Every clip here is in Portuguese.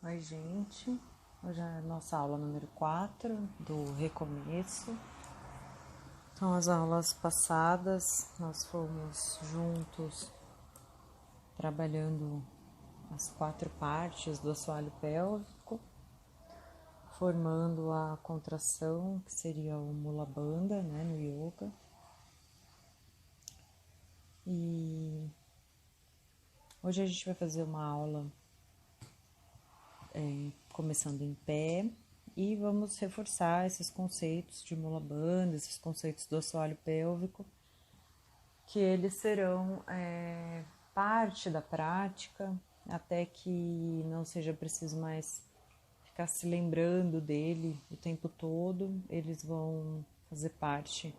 Oi, gente. Hoje é a nossa aula número 4 do recomeço. Então, as aulas passadas, nós fomos juntos trabalhando as 4 partes do assoalho pélvico, formando a contração, que seria o Mula Bandha, né, no yoga. E hoje a gente vai fazer uma aula começando em pé, e vamos reforçar esses conceitos de Mula Bandha, esses conceitos do assoalho pélvico, que eles serão parte da prática, até que não seja preciso mais ficar se lembrando dele o tempo todo. Eles vão fazer parte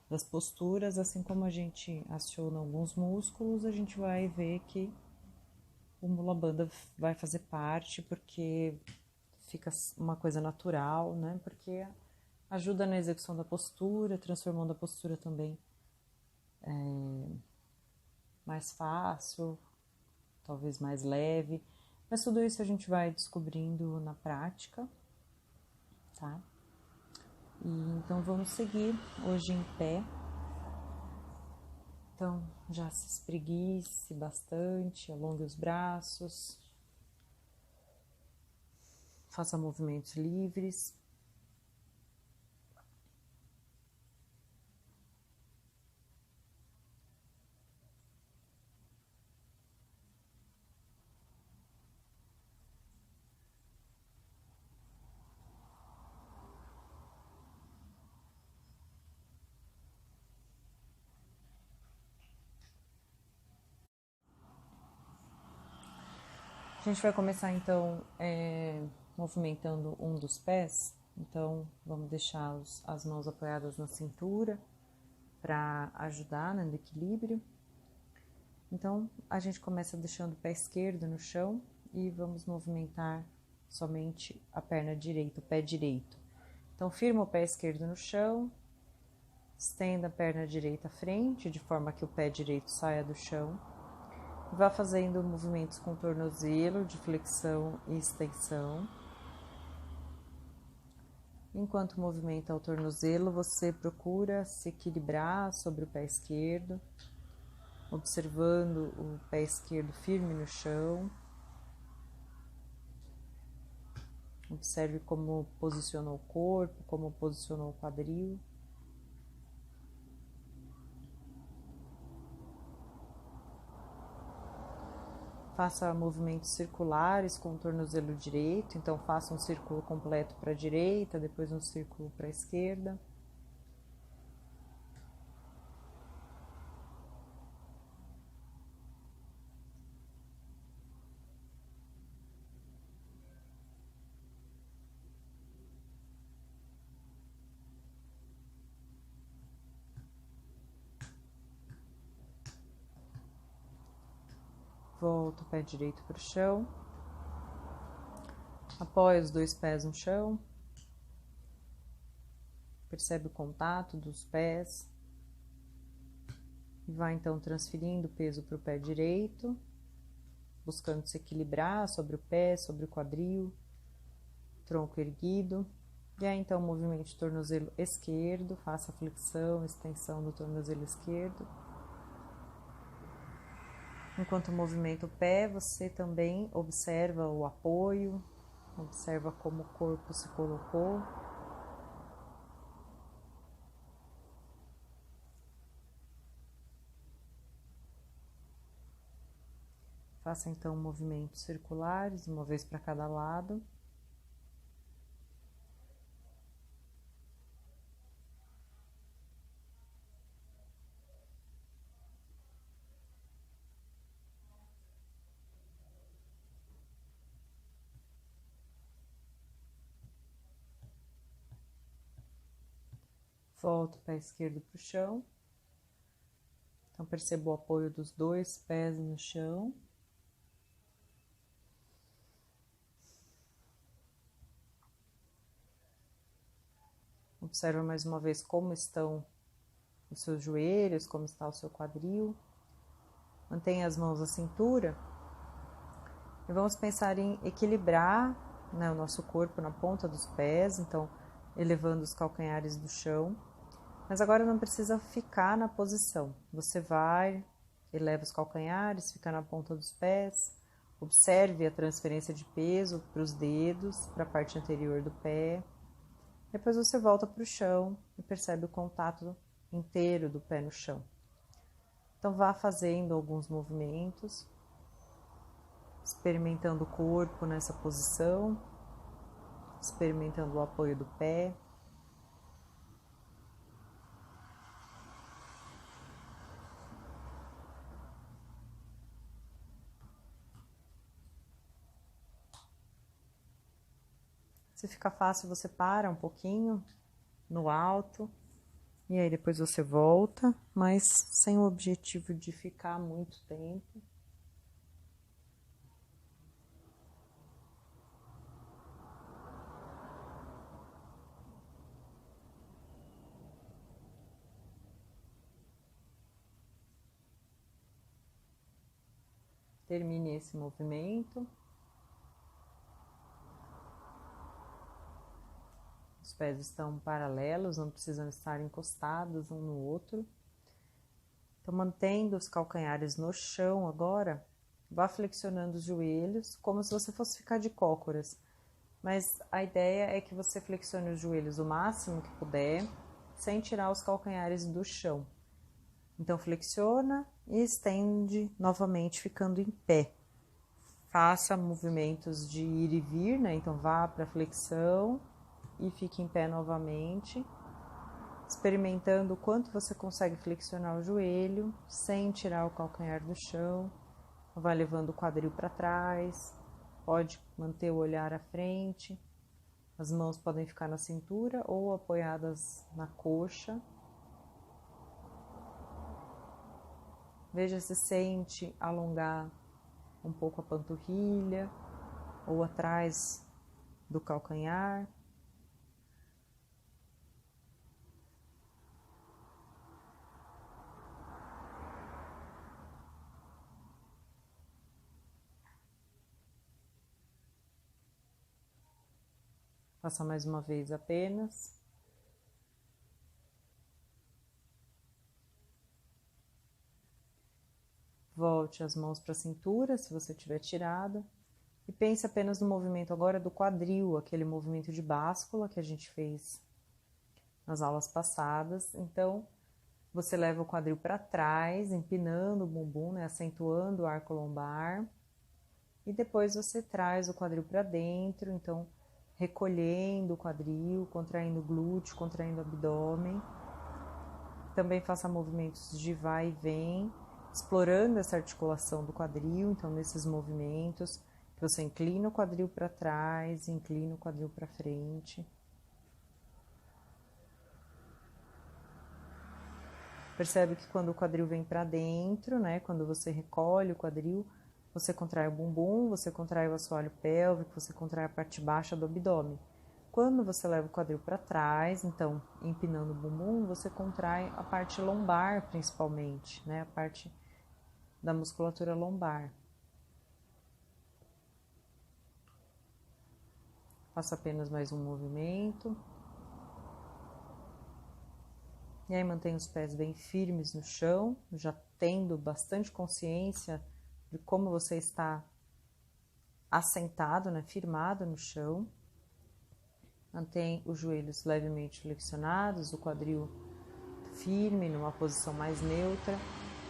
das posturas, assim como a gente aciona alguns músculos, a gente vai ver que o Mula Bandha vai fazer parte, porque fica uma coisa natural, né? Porque ajuda na execução da postura, transformando a postura também mais fácil, talvez mais leve. Mas tudo isso a gente vai descobrindo na prática, tá? E então vamos seguir hoje em pé. Então já se espreguice bastante, alongue os braços, faça movimentos livres. A gente vai começar então movimentando um dos pés. Então vamos deixar as mãos apoiadas na cintura para ajudar no equilíbrio. Então a gente começa deixando o pé esquerdo no chão e vamos movimentar somente a perna direita, o pé direito. Então firma o pé esquerdo no chão, estenda a perna direita à frente, de forma que o pé direito saia do chão. Vá fazendo movimentos com o tornozelo de flexão e extensão. Enquanto movimenta o tornozelo, você procura se equilibrar sobre o pé esquerdo, observando o pé esquerdo firme no chão. Observe como posicionou o corpo, como posicionou o quadril. Faça movimentos circulares com o tornozelo direito, então faça um círculo completo para a direita, depois um círculo para a esquerda. Volta o pé direito para o chão. Apoia os dois pés no chão. Percebe o contato dos pés. E vai então transferindo o peso para o pé direito, buscando se equilibrar sobre o pé, sobre o quadril, tronco erguido. E aí então movimento tornozelo esquerdo, faça a flexão, extensão do tornozelo esquerdo. Enquanto movimenta o pé, você também observa o apoio, observa como o corpo se colocou. Faça então movimentos circulares, uma vez para cada lado. Volta o pé esquerdo para o chão. Então, perceba o apoio dos dois pés no chão. Observa mais uma vez como estão os seus joelhos, como está o seu quadril. Mantenha as mãos à cintura. E vamos pensar em equilibrar, né, o nosso corpo na ponta dos pés, então elevando os calcanhares do chão. Mas agora não precisa ficar na posição. Você vai, eleva os calcanhares, fica na ponta dos pés. Observe a transferência de peso para os dedos, para a parte anterior do pé. Depois você volta para o chão e percebe o contato inteiro do pé no chão. Então vá fazendo alguns movimentos, experimentando o corpo nessa posição, experimentando o apoio do pé. Se ficar fácil, você para um pouquinho no alto e aí depois você volta, mas sem o objetivo de ficar muito tempo. Termine esse movimento. Os pés estão paralelos, não precisam estar encostados um no outro. Então, mantendo os calcanhares no chão agora, vá flexionando os joelhos, como se você fosse ficar de cócoras. Mas a ideia é que você flexione os joelhos o máximo que puder, sem tirar os calcanhares do chão. Então, flexiona e estende novamente, ficando em pé. Faça movimentos de ir e vir, né? Então, vá para a flexão e fique em pé novamente, experimentando o quanto você consegue flexionar o joelho sem tirar o calcanhar do chão. Vai levando o quadril para trás, pode manter o olhar à frente, as mãos podem ficar na cintura ou apoiadas na coxa. Veja se sente alongar um pouco a panturrilha ou atrás do calcanhar. Faça mais uma vez apenas. Volte as mãos para a cintura, se você tiver tirada. E pense apenas no movimento agora do quadril, aquele movimento de báscula que a gente fez nas aulas passadas. Então, você leva o quadril para trás, empinando o bumbum, né, acentuando o arco lombar. E depois você traz o quadril para dentro, então recolhendo o quadril, contraindo o glúteo, contraindo o abdômen. Também faça movimentos de vai e vem, explorando essa articulação do quadril. Então, nesses movimentos, você inclina o quadril para trás, inclina o quadril para frente. Percebe que quando o quadril vem para dentro, né, quando você recolhe o quadril, você contrai o bumbum, você contrai o assoalho pélvico, você contrai a parte baixa do abdômen. Quando você leva o quadril para trás, então, empinando o bumbum, você contrai a parte lombar, principalmente, né, a parte da musculatura lombar. Faça apenas mais um movimento. E aí mantenha os pés bem firmes no chão, já tendo bastante consciência de como você está assentado, né, firmado no chão. Mantém os joelhos levemente flexionados, o quadril firme, numa posição mais neutra.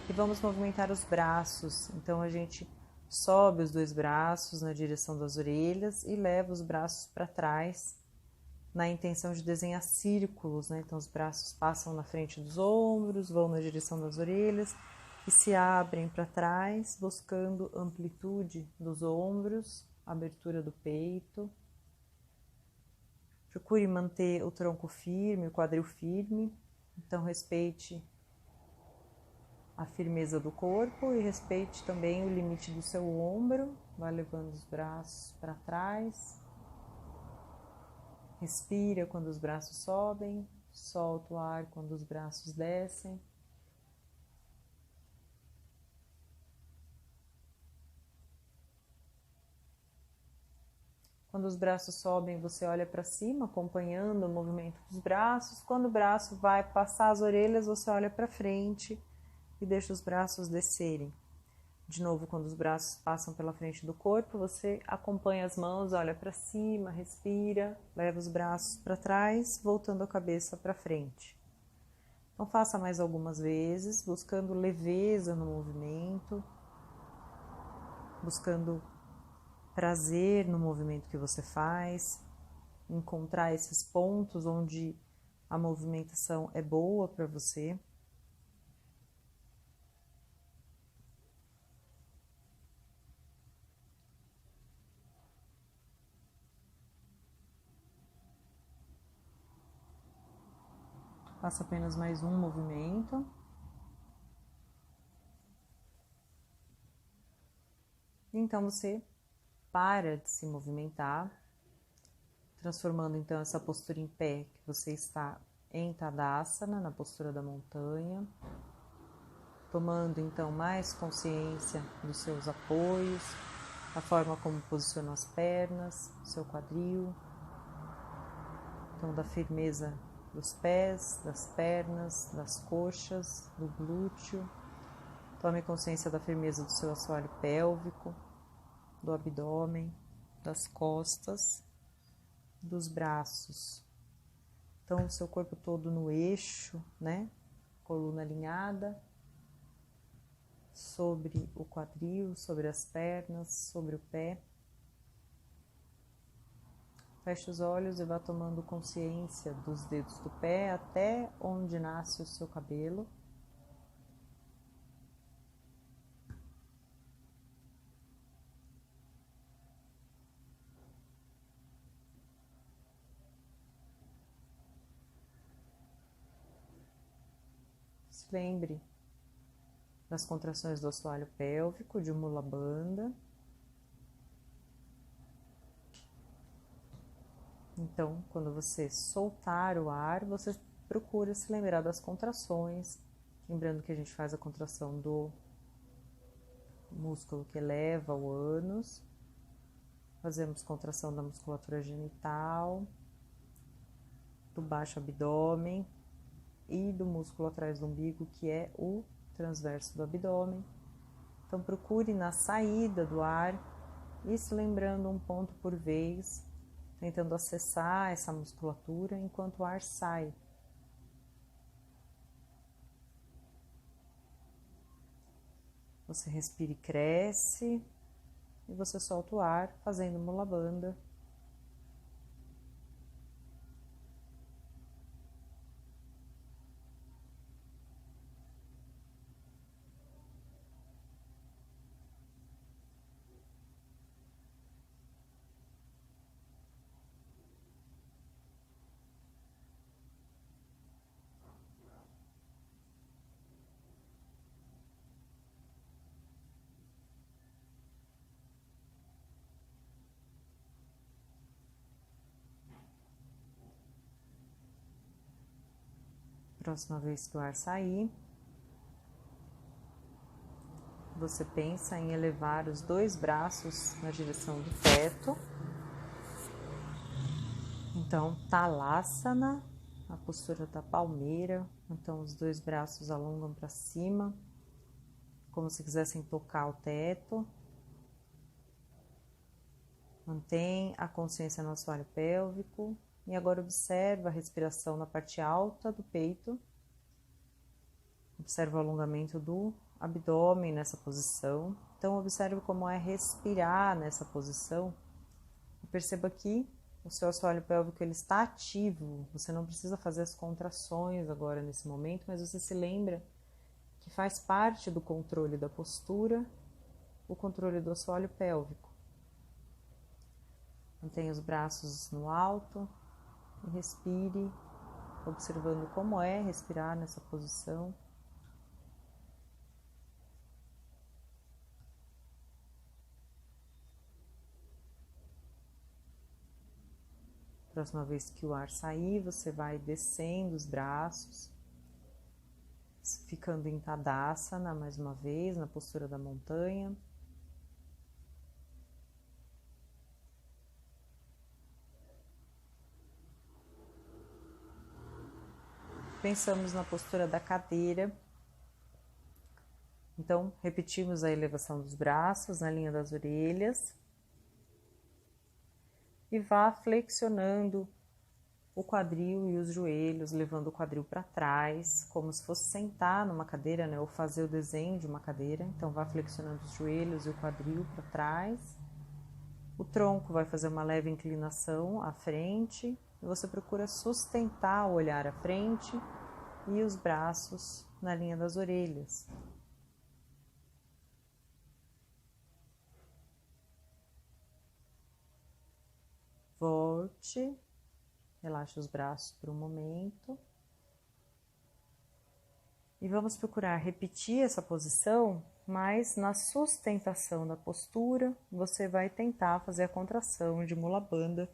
E vamos movimentar os braços. Então, a gente sobe os dois braços na direção das orelhas e leva os braços para trás, na intenção de desenhar círculos, né? Então, os braços passam na frente dos ombros, vão na direção das orelhas e se abrem para trás, buscando amplitude dos ombros, abertura do peito. Procure manter o tronco firme, o quadril firme. Então, respeite a firmeza do corpo e respeite também o limite do seu ombro. Vai levando os braços para trás. Respira quando os braços sobem, solta o ar quando os braços descem. Quando os braços sobem, você olha para cima, acompanhando o movimento dos braços. Quando o braço vai passar as orelhas, você olha para frente e deixa os braços descerem. De novo, quando os braços passam pela frente do corpo, você acompanha as mãos, olha para cima, respira, leva os braços para trás, voltando a cabeça para frente. Então faça mais algumas vezes, buscando leveza no movimento, buscando prazer no movimento que você faz, encontrar esses pontos onde a movimentação é boa para você. Faça apenas mais um movimento. Então você para de se movimentar, transformando então essa postura em pé que você está em Tadasana, na postura da montanha, tomando então mais consciência dos seus apoios, a forma como posicionam as pernas, seu quadril, então da firmeza dos pés, das pernas, das coxas, do glúteo. Tome consciência da firmeza do seu assoalho pélvico, do abdômen, das costas, dos braços. Então, o seu corpo todo no eixo, né? Coluna alinhada, sobre o quadril, sobre as pernas, sobre o pé. Feche os olhos e vá tomando consciência dos dedos do pé até onde nasce o seu cabelo. Se lembre das contrações do assoalho pélvico, de Mula Bandha. Então, quando você soltar o ar, você procura se lembrar das contrações, lembrando que a gente faz a contração do músculo que eleva o ânus, fazemos contração da musculatura genital, do baixo abdômen e do músculo atrás do umbigo, que é o transverso do abdômen. Então procure na saída do ar e se lembrando um ponto por vez, tentando acessar essa musculatura enquanto o ar sai. Você respira e cresce, e você solta o ar fazendo Mula Bandha. Próxima vez que o ar sair, você pensa em elevar os dois braços na direção do teto. Então, Talasana, a postura da palmeira. Então, os dois braços alongam para cima, como se quisessem tocar o teto. Mantém a consciência no assoalho pélvico. E agora observa a respiração na parte alta do peito. Observa o alongamento do abdômen nessa posição. Então, observe como é respirar nessa posição. E perceba que o seu assoalho pélvico ele está ativo. Você não precisa fazer as contrações agora nesse momento, mas você se lembra que faz parte do controle da postura o controle do assoalho pélvico. Mantenha os braços no alto e respire, observando como é respirar nessa posição. Próxima vez que o ar sair, você vai descendo os braços, ficando em Tadasana mais uma vez, na postura da montanha. pensamos na postura da cadeira. Então, repetimos a elevação dos braços na linha das orelhas e vá flexionando o quadril e os joelhos, levando o quadril para trás, como se fosse sentar numa cadeira, né? Ou fazer o desenho de uma cadeira. Então, vá flexionando os joelhos e o quadril para trás. O tronco vai fazer uma leve inclinação à frente. E você procura sustentar o olhar à frente e os braços na linha das orelhas. Volte, relaxe os braços por um momento. E vamos procurar repetir essa posição, mas na sustentação da postura, você vai tentar fazer a contração de mula bandha,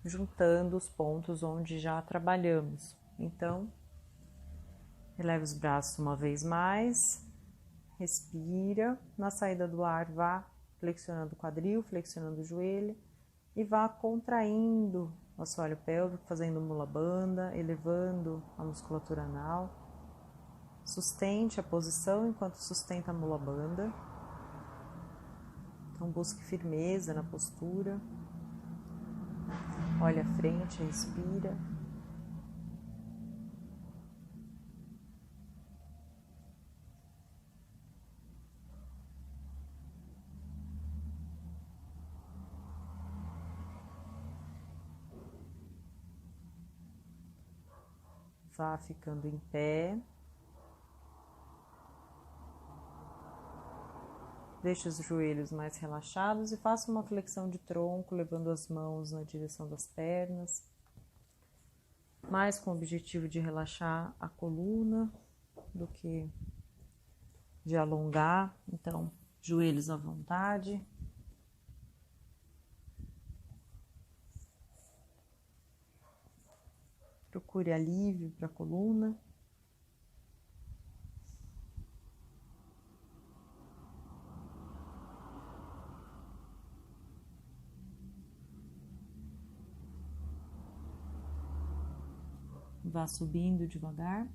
juntando os pontos onde já trabalhamos. Então, eleve os braços uma vez mais, respira, na saída do ar vá flexionando o quadril, flexionando o joelho e vá contraindo o assoalho pélvico, fazendo mula bandha, elevando a musculatura anal. Sustente a posição enquanto sustenta a mula bandha. Então busque firmeza na postura. Olhe à frente, respira. Vá ficando em pé. Deixe os joelhos mais relaxados e faça uma flexão de tronco, levando as mãos na direção das pernas, mais com o objetivo de relaxar a coluna do que de alongar. Então, joelhos à vontade. Procure alívio para a coluna. Vá subindo devagar.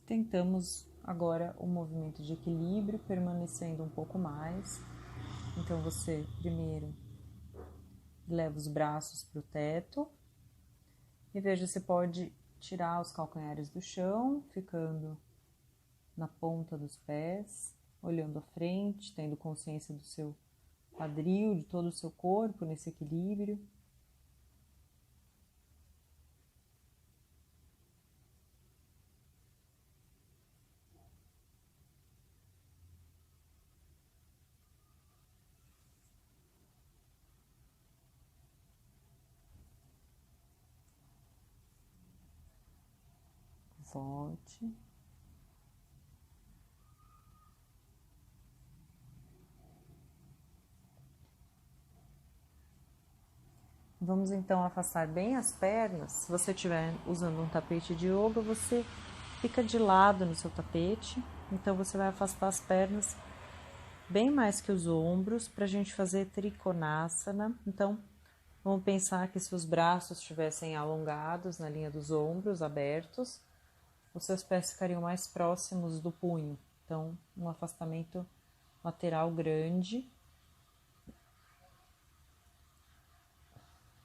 Tentamos agora o movimento de equilíbrio, permanecendo um pouco mais. Então, você primeiro leva os braços para o teto e veja se pode tirar os calcanhares do chão, ficando na ponta dos pés, olhando à frente, tendo consciência do seu quadril, de todo o seu corpo nesse equilíbrio. Volte. Vamos então afastar bem as pernas. Se você estiver usando um tapete de yoga, você fica de lado no seu tapete. Então você vai afastar as pernas bem mais que os ombros para a gente fazer Trikonasana. Então vamos pensar que se os braços estivessem alongados na linha dos ombros, abertos, os seus pés ficariam mais próximos do punho. Então, um afastamento lateral grande.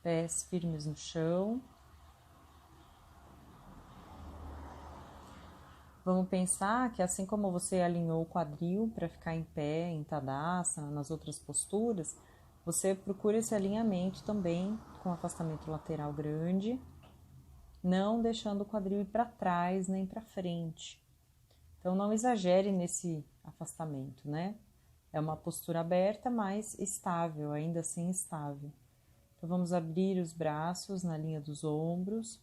Pés firmes no chão. Vamos pensar que assim como você alinhou o quadril para ficar em pé, em Tadasana, nas outras posturas, você procura esse alinhamento também com afastamento lateral grande, não deixando o quadril ir para trás nem para frente. Então, não exagere nesse afastamento, né? É uma postura aberta, mas estável, ainda assim estável. Então, vamos abrir os braços na linha dos ombros.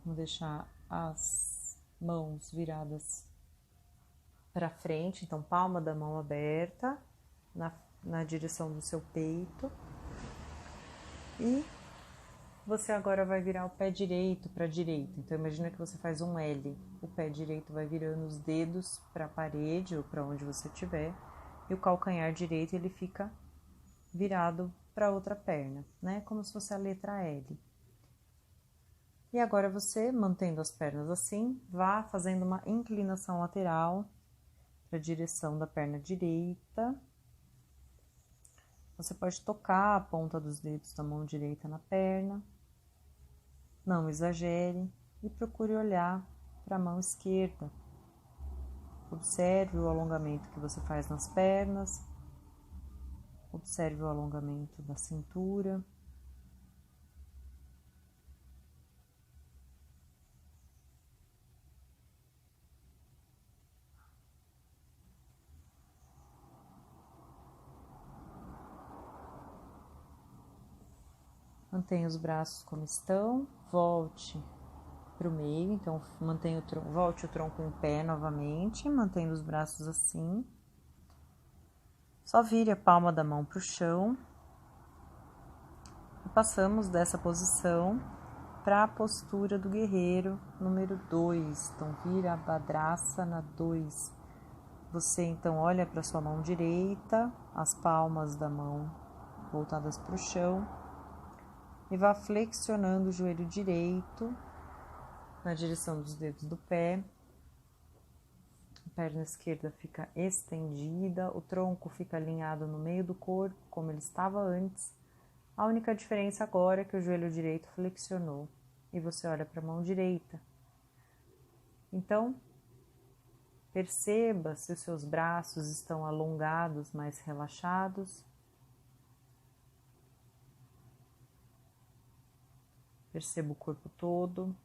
Vamos deixar as mãos viradas para frente, então palma da mão aberta na direção do seu peito. E você agora vai virar o pé direito para a direita. Então, imagina que você faz um L. O pé direito vai virando os dedos para a parede ou para onde você estiver. E o calcanhar direito, ele fica virado para outra perna, né? Como se fosse a letra L. E agora você, mantendo as pernas assim, vá fazendo uma inclinação lateral para a direção da perna direita. Você pode tocar a ponta dos dedos da mão direita na perna. Não exagere e procure olhar para a mão esquerda. Observe o alongamento que você faz nas pernas. Observe o alongamento da cintura. Mantenha os braços como estão, volte para o meio, então volte o tronco em pé novamente, mantendo os braços assim. Só vire a palma da mão para o chão. E passamos dessa posição para a postura do guerreiro número 2. Então, vira a Badrasana 2. Você então olha para sua mão direita, as palmas da mão voltadas para o chão. E vá flexionando o joelho direito na direção dos dedos do pé. A perna esquerda fica estendida, o tronco fica alinhado no meio do corpo, como ele estava antes. A única diferença agora é que o joelho direito flexionou e você olha para a mão direita. Então, perceba se os seus braços estão alongados, mais relaxados. Perceba o corpo todo.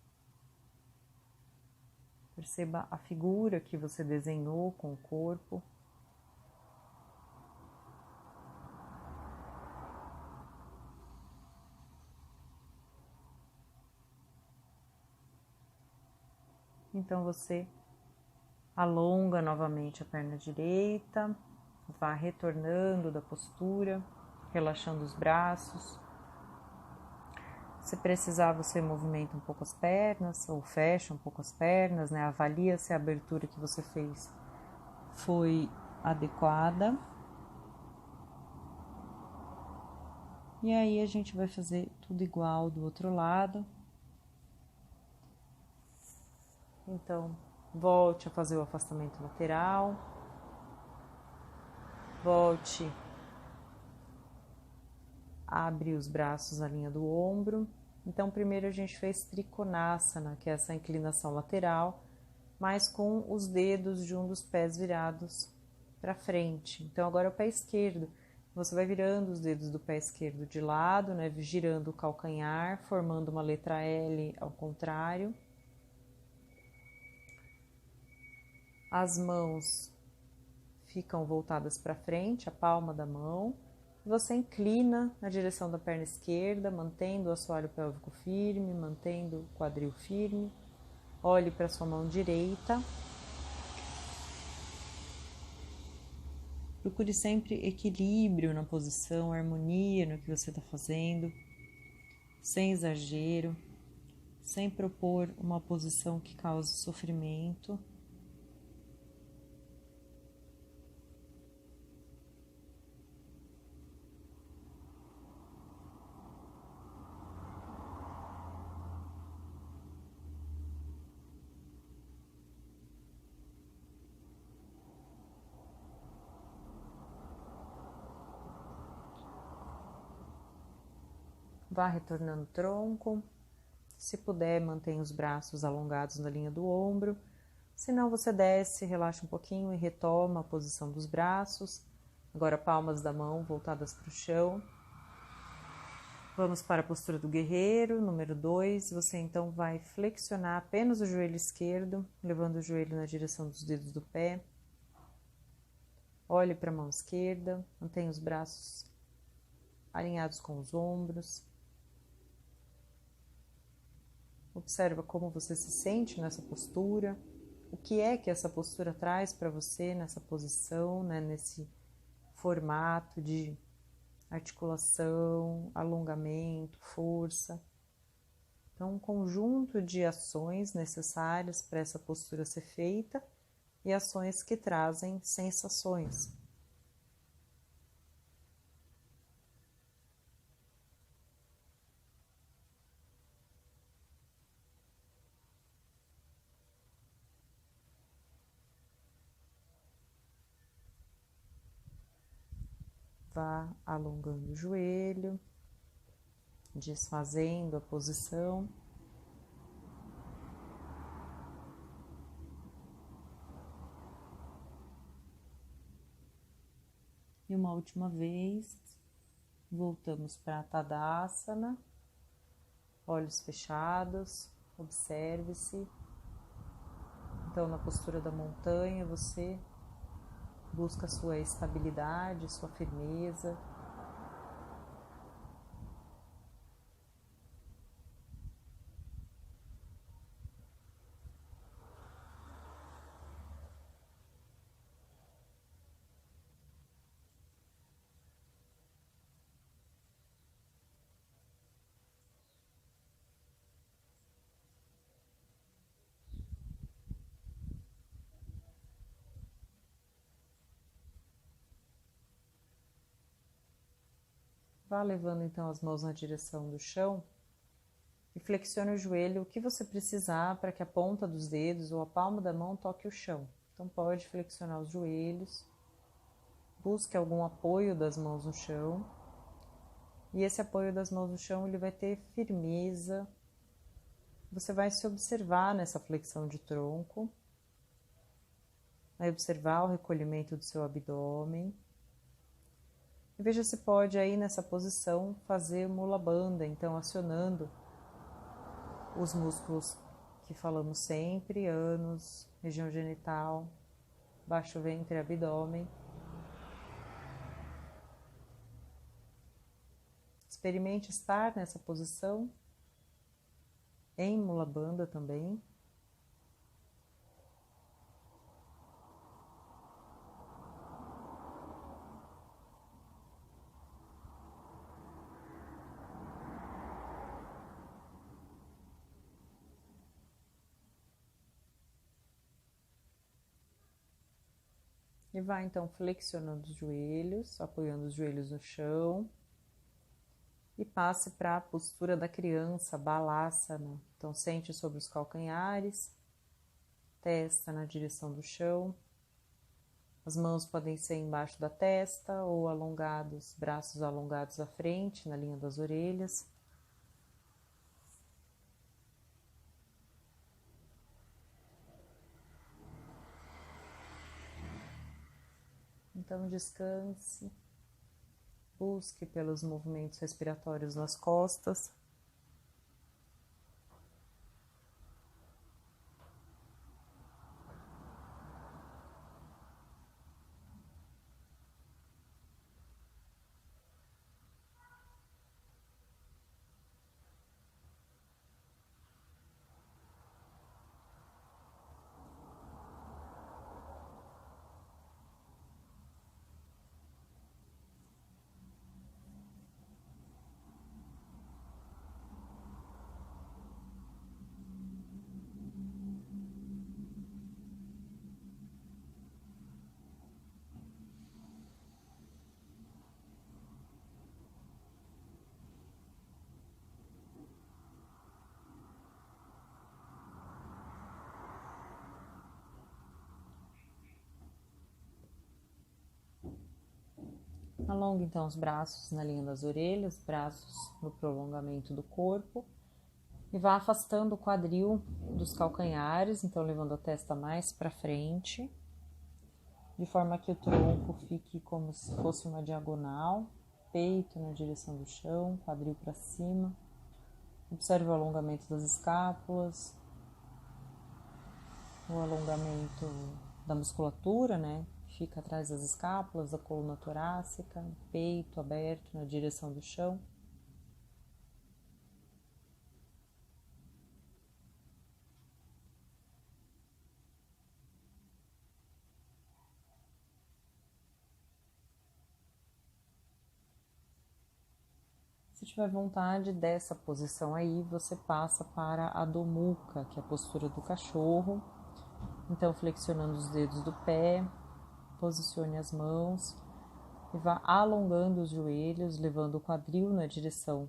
Perceba a figura que você desenhou com o corpo. Então, você alonga novamente a perna direita, vá retornando da postura, relaxando os braços. Se precisar, você movimenta um pouco as pernas ou fecha um pouco as pernas, né? Avalia se a abertura que você fez foi adequada. E aí a gente vai fazer tudo igual do outro lado. Então, volte a fazer o afastamento lateral. Volte a abrir os braços na linha do ombro. Então, primeiro a gente fez Trikonasana, que é essa inclinação lateral, mas com os dedos de um dos pés virados para frente. Então, agora é o pé esquerdo. Você vai virando os dedos do pé esquerdo de lado, né? Girando o calcanhar, formando uma letra L ao contrário. As mãos ficam voltadas para frente, a palma da mão. Você inclina na direção da perna esquerda, mantendo o assoalho pélvico firme, mantendo o quadril firme. Olhe para sua mão direita. Procure sempre equilíbrio na posição, harmonia no que você está fazendo, sem exagero, sem propor uma posição que cause sofrimento. Vá retornando o tronco. Se puder, mantenha os braços alongados na linha do ombro. Se não, você desce, relaxa um pouquinho e retoma a posição dos braços. Agora, palmas da mão voltadas para o chão. Vamos para a postura do guerreiro, número 2. Você então vai flexionar apenas o joelho esquerdo, levando o joelho na direção dos dedos do pé. Olhe para a mão esquerda, mantenha os braços alinhados com os ombros. Observa como você se sente nessa postura. O que é que essa postura traz para você nessa posição, né, nesse formato de articulação, alongamento, força. Então, um conjunto de ações necessárias para essa postura ser feita e ações que trazem sensações. Vá alongando o joelho, desfazendo a posição. E uma última vez, voltamos para a Tadasana, olhos fechados, observe-se. Então, na postura da montanha, você busca sua estabilidade, sua firmeza. Vá levando então as mãos na direção do chão e flexione o joelho o que você precisar para que a ponta dos dedos ou a palma da mão toque o chão. Então pode flexionar os joelhos, busque algum apoio das mãos no chão. E esse apoio das mãos no chão ele vai ter firmeza. Você vai se observar nessa flexão de tronco, vai observar o recolhimento do seu abdômen. E veja se pode aí nessa posição fazer Mula Bandha, então acionando os músculos que falamos sempre, ânus, região genital, baixo ventre e abdômen. Experimente estar nessa posição em Mula Bandha também. E vai então flexionando os joelhos, apoiando os joelhos no chão. E passe para a postura da criança, Balasana. Então sente sobre os calcanhares, testa na direção do chão. As mãos podem ser embaixo da testa ou alongados, braços alongados à frente, na linha das orelhas. Então descanse, busque pelos movimentos respiratórios nas costas. Alongue então os braços na linha das orelhas, braços no prolongamento do corpo. E vá afastando o quadril dos calcanhares, então levando a testa mais para frente, de forma que o tronco fique como se fosse uma diagonal. peito na direção do chão, quadril para cima. Observe o alongamento das escápulas, o alongamento da musculatura, né? Fica atrás das escápulas, da coluna torácica, peito aberto na direção do chão. Se tiver vontade dessa posição aí, você passa para a Adho Mukha, que é a postura do cachorro. Então, flexionando os dedos do pé, posicione as mãos e vá alongando os joelhos, levando o quadril na direção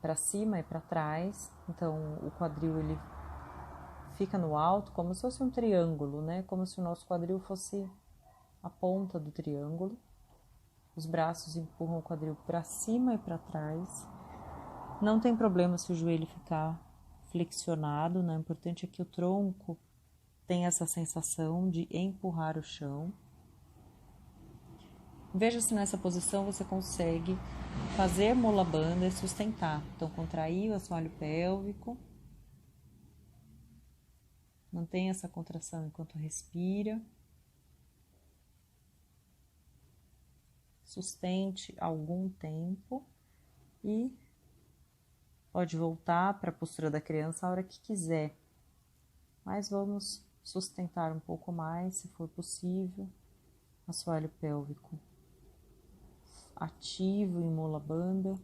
para cima e para trás. Então, o quadril ele fica no alto, como se fosse um triângulo, né? Como se o nosso quadril fosse a ponta do triângulo. Os braços empurram o quadril para cima e para trás. Não tem problema se o joelho ficar flexionado, né? O importante é que o tronco tenha essa sensação de empurrar o chão. Veja se nessa posição você consegue fazer mola banda e sustentar. Então, contrair o assoalho pélvico. Mantenha essa contração enquanto respira. Sustente algum tempo e pode voltar para a postura da criança a hora que quiser. Mas vamos sustentar um pouco mais, se for possível, assoalho pélvico ativo em mola banda.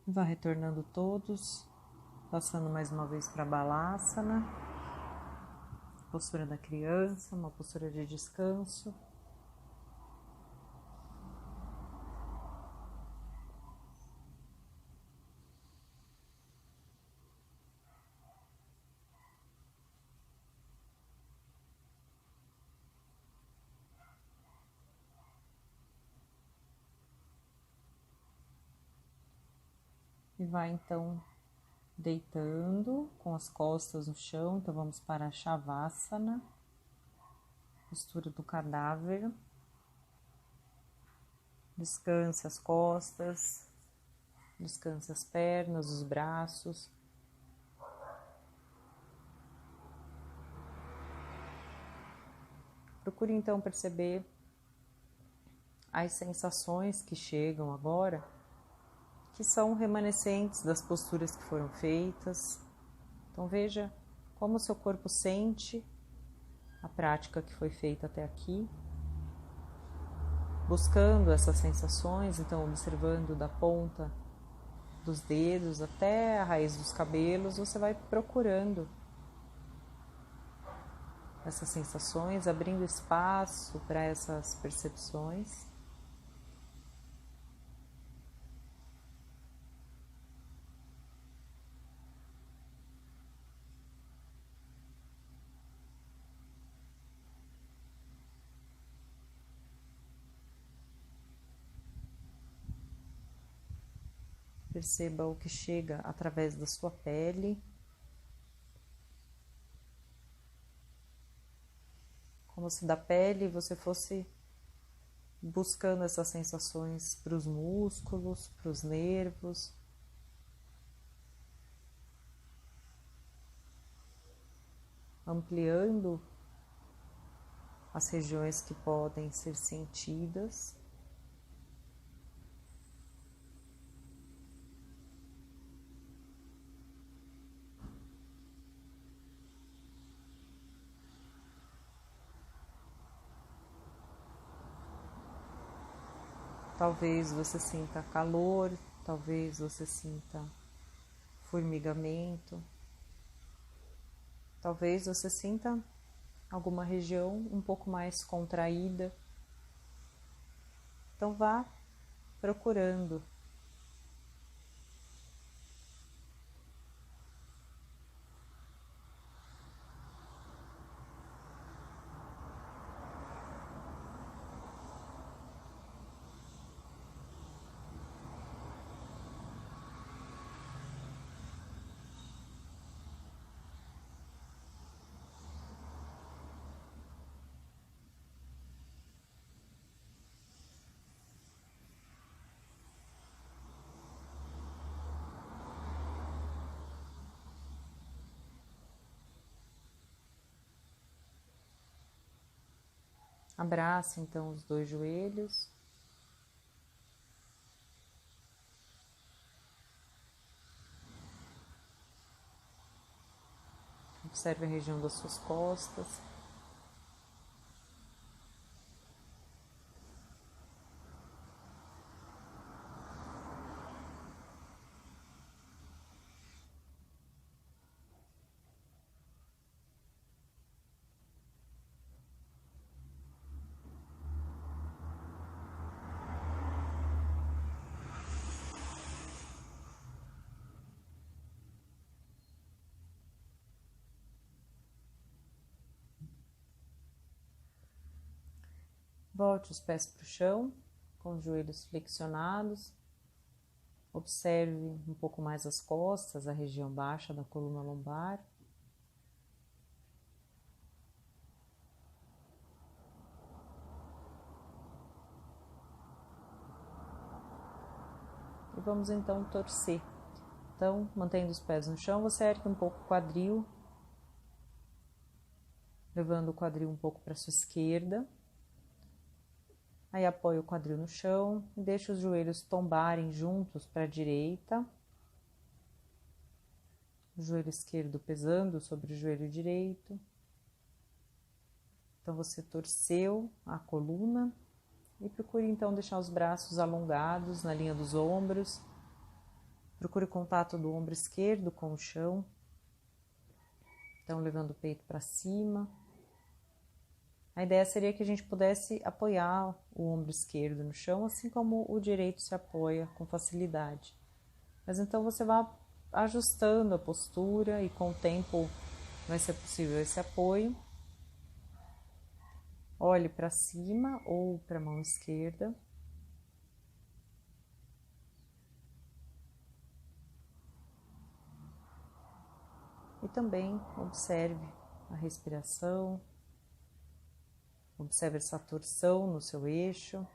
Vá retornando todos, passando mais uma vez para a Balasana, postura da criança, uma postura de descanso. E vai então deitando com as costas no chão. Então vamos para a Shavasana, postura do cadáver. Descanse as costas, descanse as pernas, os braços. Procure então perceber as sensações que chegam agora, que são remanescentes das posturas que foram feitas. Então veja como o seu corpo sente a prática que foi feita até aqui, buscando essas sensações, então observando da ponta dos dedos até a raiz dos cabelos, você vai procurando essas sensações, abrindo espaço para essas percepções. Perceba o que chega através da sua pele. Como se da pele você fosse buscando essas sensações para os músculos, para os nervos. Ampliando as regiões que podem ser sentidas. Talvez você sinta calor, talvez você sinta formigamento, Talvez você sinta alguma região um pouco mais contraída. Então vá procurando. Abraça então os dois joelhos. Observe a região das suas costas. Volte os pés para o chão, com os joelhos flexionados. Observe um pouco mais as costas, a região baixa da coluna lombar. E vamos então torcer. Então, mantendo os pés no chão, você ergue um pouco o quadril, levando o quadril um pouco para a sua esquerda. Aí apoia o quadril no chão e deixa os joelhos tombarem juntos para a direita. O joelho esquerdo pesando sobre o joelho direito. Então você torceu a coluna e procure então deixar os braços alongados na linha dos ombros. Procure o contato do ombro esquerdo com o chão. Então levando o peito para cima. A ideia seria que a gente pudesse apoiar o ombro esquerdo no chão, assim como o direito se apoia com facilidade. Mas então você vai ajustando a postura e com o tempo vai ser possível esse apoio. Olhe para cima ou para a mão esquerda. E também observe a respiração. Observe essa torção no seu eixo.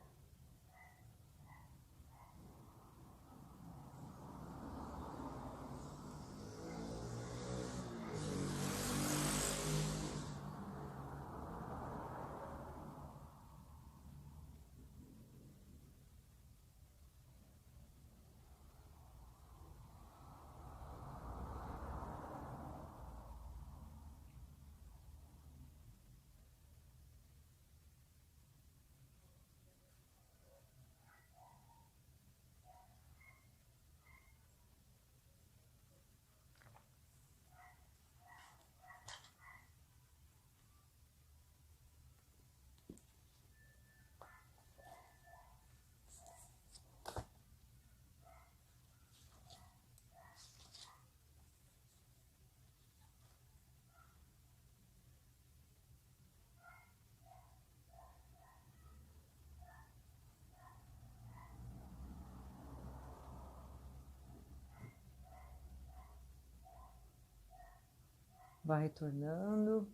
Vai retornando,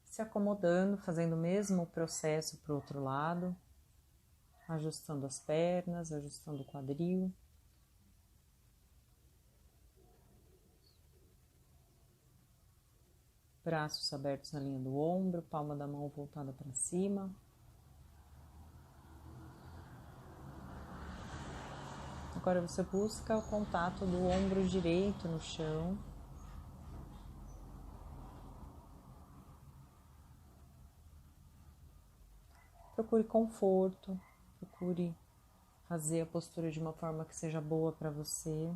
se acomodando, fazendo o mesmo processo para o outro lado, ajustando as pernas, ajustando o quadril. Braços abertos na linha do ombro, palma da mão voltada para cima. Agora você busca o contato do ombro direito no chão. Procure conforto, procure fazer a postura de uma forma que seja boa para você.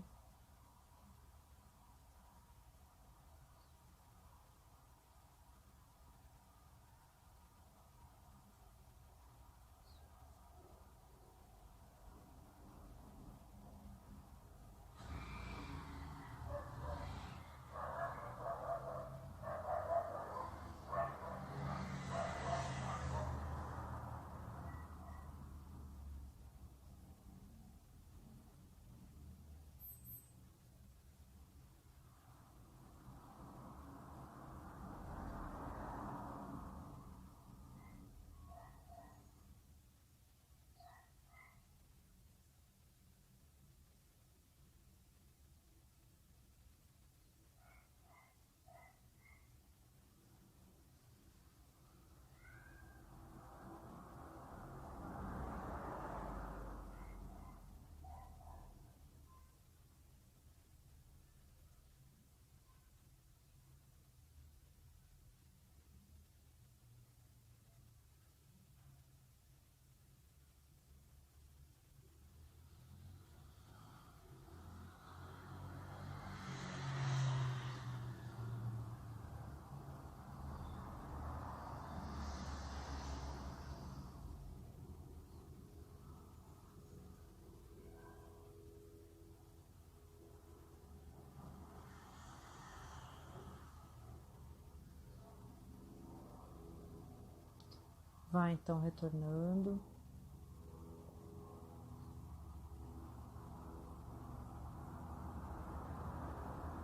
Vai então retornando.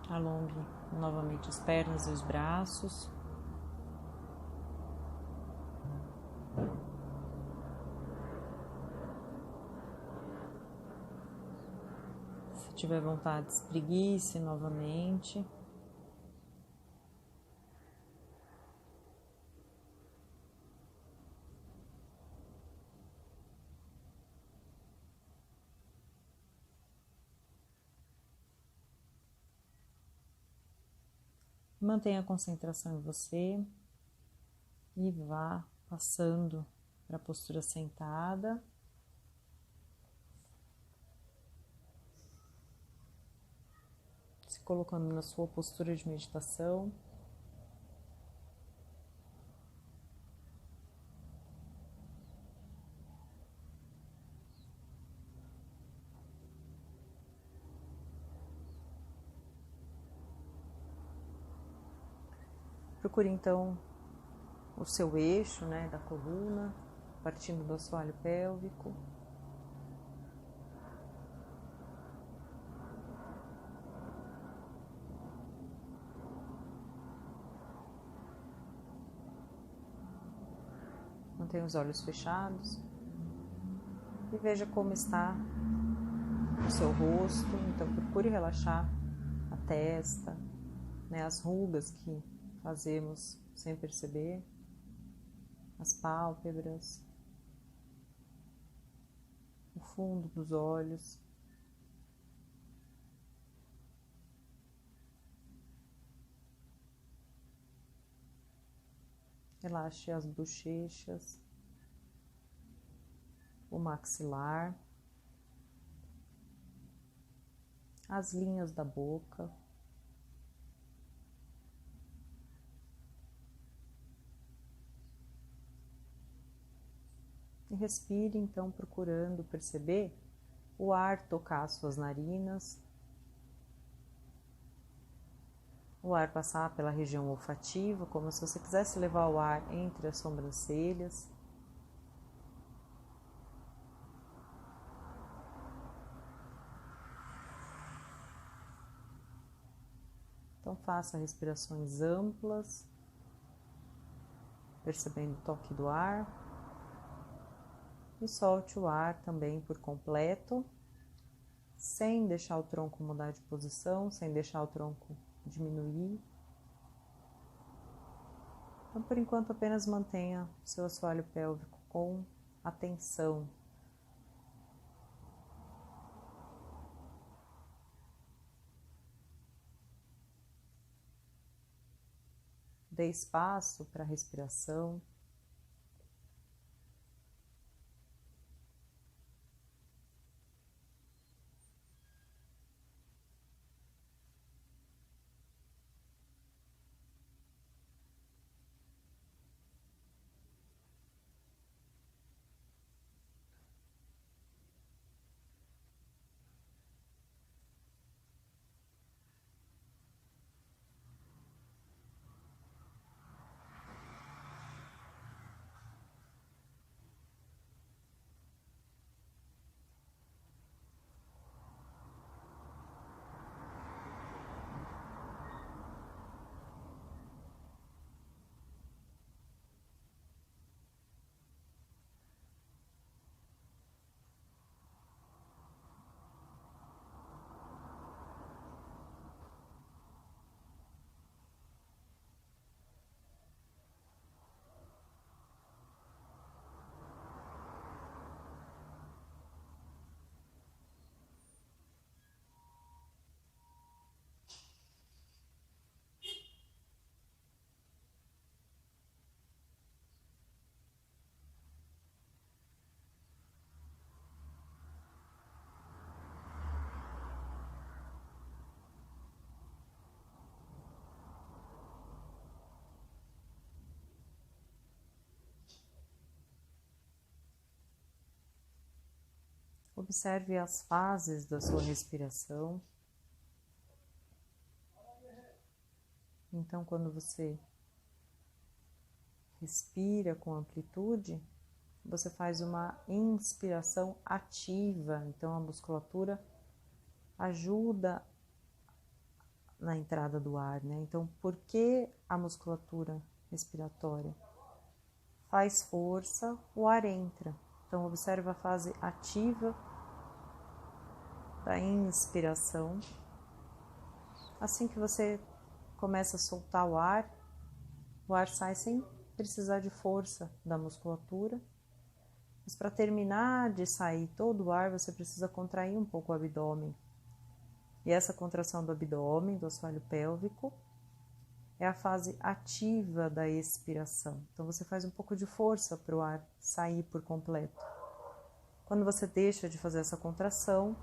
Alongue novamente as pernas e os braços. Se tiver vontade, espreguice novamente. Mantenha a concentração em você e vá passando para a postura sentada. Se colocando na sua postura de meditação. Procure então o seu eixo, né, da coluna, partindo do assoalho pélvico. Mantenha os olhos fechados e veja como está o seu rosto. Então procure relaxar a testa, né, as rugas que fazemos sem perceber, as pálpebras, o fundo dos olhos. Relaxe as bochechas, o maxilar, as linhas da boca. E respire então procurando perceber o ar tocar as suas narinas, o ar passar pela região olfativa, como se você quisesse levar o ar entre as sobrancelhas. Então faça respirações amplas, percebendo o toque do ar. E solte o ar também por completo, sem deixar o tronco mudar de posição, sem deixar o tronco diminuir. Então, por enquanto, apenas mantenha o seu assoalho pélvico com atenção. Dê espaço para a respiração. Observe as fases da sua respiração. Então, quando você respira com amplitude, você faz uma inspiração ativa. Então a musculatura ajuda na entrada do ar, né? Então, por que a musculatura respiratória faz força, o ar entra? Então, observa a fase ativa da inspiração. Assim que você começa a soltar o ar sai sem precisar de força da musculatura. Mas para terminar de sair todo o ar, você precisa contrair um pouco o abdômen. E essa contração do abdômen, do assoalho pélvico, é a fase ativa da expiração. Então você faz um pouco de força para o ar sair por completo. Quando você deixa de fazer essa contração,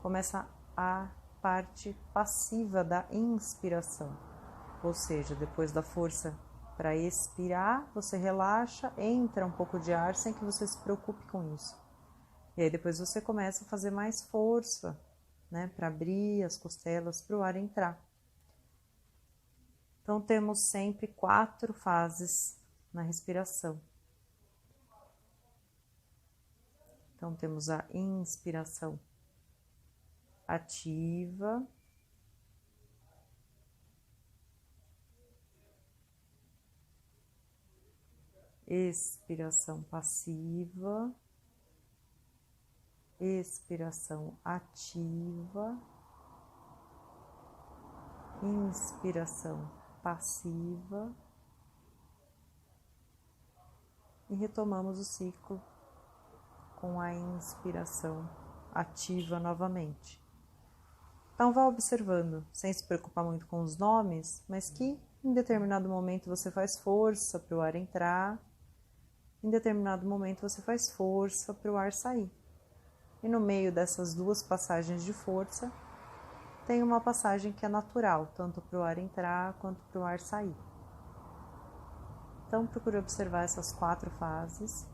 começa a parte passiva da inspiração. Ou seja, depois da força para expirar, você relaxa, entra um pouco de ar sem que você se preocupe com isso. E aí depois você começa a fazer mais força, né, para abrir as costelas para o ar entrar. Então temos sempre 4 fases na respiração. Então temos a inspiração ativa, expiração passiva, expiração ativa, inspiração passiva e retomamos o ciclo com a inspiração ativa novamente. Então vá observando, sem se preocupar muito com os nomes, mas que em determinado momento você faz força para o ar entrar, em determinado momento você faz força para o ar sair. E no meio dessas 2 passagens de força, tem uma passagem que é natural, tanto para o ar entrar quanto para o ar sair. Então procure observar essas 4 fases.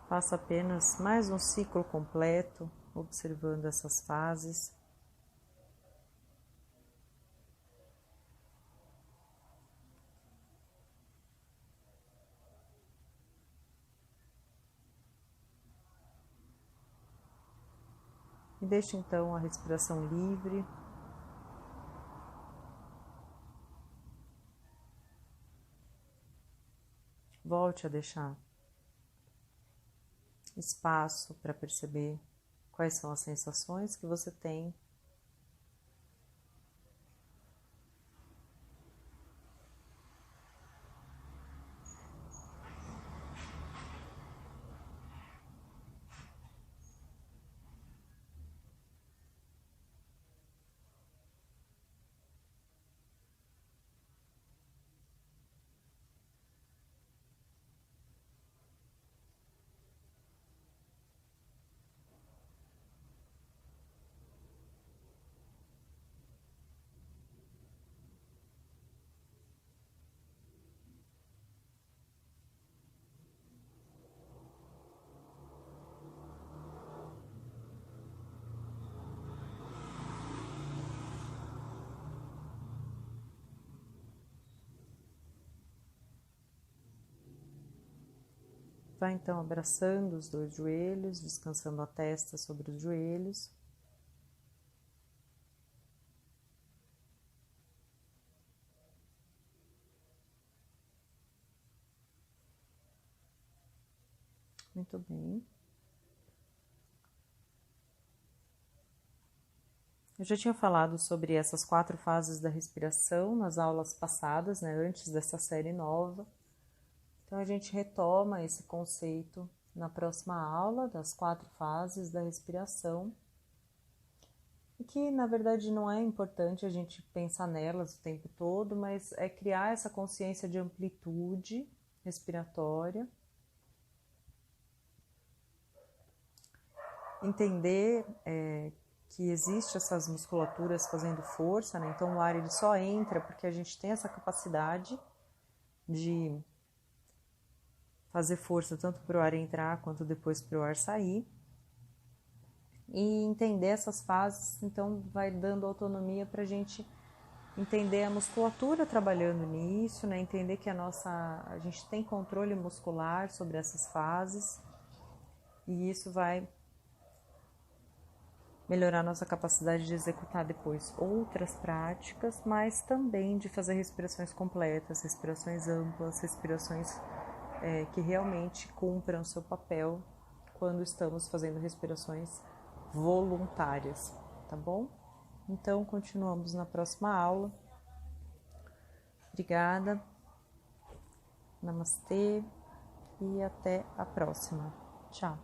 Faça apenas mais um ciclo completo, observando essas fases. E deixe então a respiração livre. Volte a deixar espaço para perceber quais são as sensações que você tem. Vai então abraçando os 2 joelhos, descansando a testa sobre os joelhos. Muito bem. Eu já tinha falado sobre essas 4 fases da respiração nas aulas passadas, né, antes dessa série nova. Então, a gente retoma esse conceito na próxima aula das 4 fases da respiração. E que, na verdade, não é importante a gente pensar nelas o tempo todo, mas é criar essa consciência de amplitude respiratória. Entender que existe essas musculaturas fazendo força, né? Então o ar ele só entra porque a gente tem essa capacidade de fazer força tanto para o ar entrar quanto depois para o ar sair. E entender essas fases, então vai dando autonomia para a gente entender a musculatura trabalhando nisso, né? Entender que a gente tem controle muscular sobre essas fases e isso vai melhorar nossa capacidade de executar depois outras práticas, mas também de fazer respirações completas, respirações amplas, respirações que realmente cumpram o seu papel quando estamos fazendo respirações voluntárias, tá bom? Então, continuamos na próxima aula. Obrigada, namastê e até a próxima. Tchau!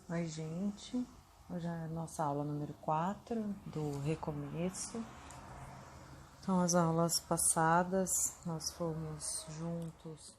Oi, gente! Hoje é a nossa aula número 4 do recomeço. Então, as aulas passadas nós fomos juntos